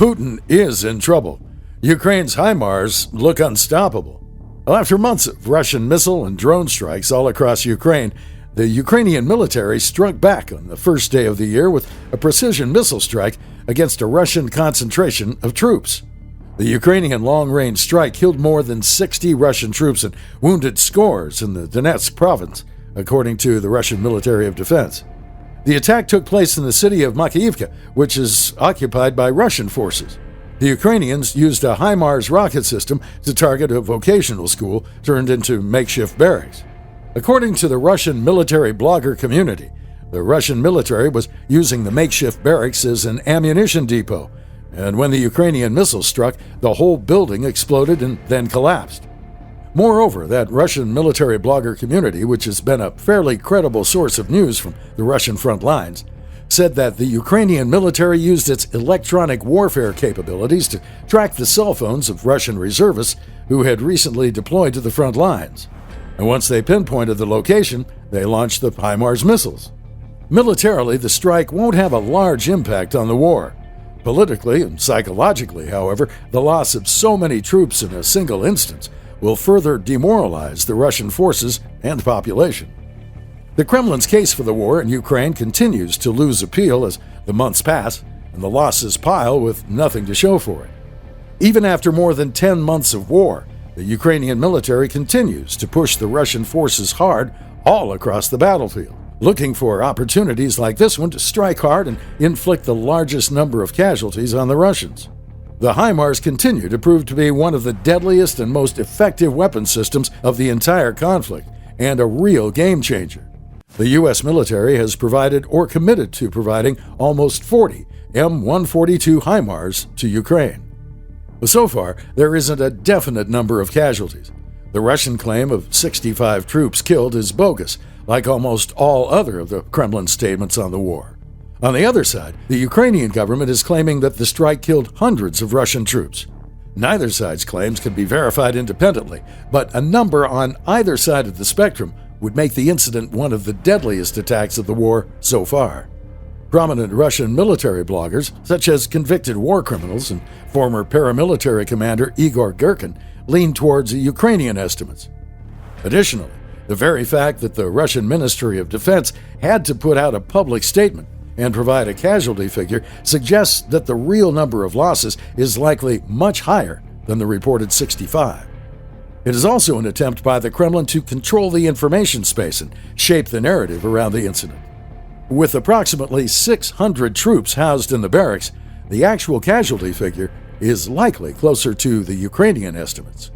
Putin is in trouble. Ukraine's HIMARS look unstoppable. Well, after months of Russian missile and drone strikes all across Ukraine, the Ukrainian military struck back on the first day of the year with a precision missile strike against a Russian concentration of troops. The Ukrainian long-range strike killed more than 60 Russian troops and wounded scores in the Donetsk province, according to the Russian Military of Defense. The attack took place in the city of Makiivka, which is occupied by Russian forces. The Ukrainians used a HIMARS rocket system to target a vocational school turned into makeshift barracks. According to the Russian military blogger community, the Russian military was using the makeshift barracks as an ammunition depot, and when the Ukrainian missile struck, the whole building exploded and then collapsed. Moreover, that Russian military blogger community, which has been a fairly credible source of news from the Russian front lines, said that the Ukrainian military used its electronic warfare capabilities to track the cell phones of Russian reservists who had recently deployed to the front lines. And once they pinpointed the location, they launched the HIMARS missiles. Militarily, the strike won't have a large impact on the war. Politically and psychologically, however, the loss of so many troops in a single instance will further demoralize the Russian forces and population. The Kremlin's case for the war in Ukraine continues to lose appeal as the months pass and the losses pile with nothing to show for it. Even after more than 10 months of war, the Ukrainian military continues to push the Russian forces hard all across the battlefield, looking for opportunities like this one to strike hard and inflict the largest number of casualties on the Russians. The HIMARS continue to prove to be one of the deadliest and most effective weapon systems of the entire conflict, and a real game changer. The U.S. military has provided or committed to providing almost 40 M142 HIMARS to Ukraine. But so far, there isn't a definite number of casualties. The Russian claim of 65 troops killed is bogus, like almost all other of the Kremlin statements on the war. On the other side, the Ukrainian government is claiming that the strike killed hundreds of Russian troops. Neither side's claims can be verified independently, but a number on either side of the spectrum would make the incident one of the deadliest attacks of the war so far. Prominent Russian military bloggers, such as convicted war criminals and former paramilitary commander Igor Girkin, lean towards the Ukrainian estimates. Additionally, the very fact that the Russian Ministry of Defense had to put out a public statement and provide a casualty figure suggests that the real number of losses is likely much higher than the reported 65. It is also an attempt by the Kremlin to control the information space and shape the narrative around the incident. With approximately 600 troops housed in the barracks, the actual casualty figure is likely closer to the Ukrainian estimates.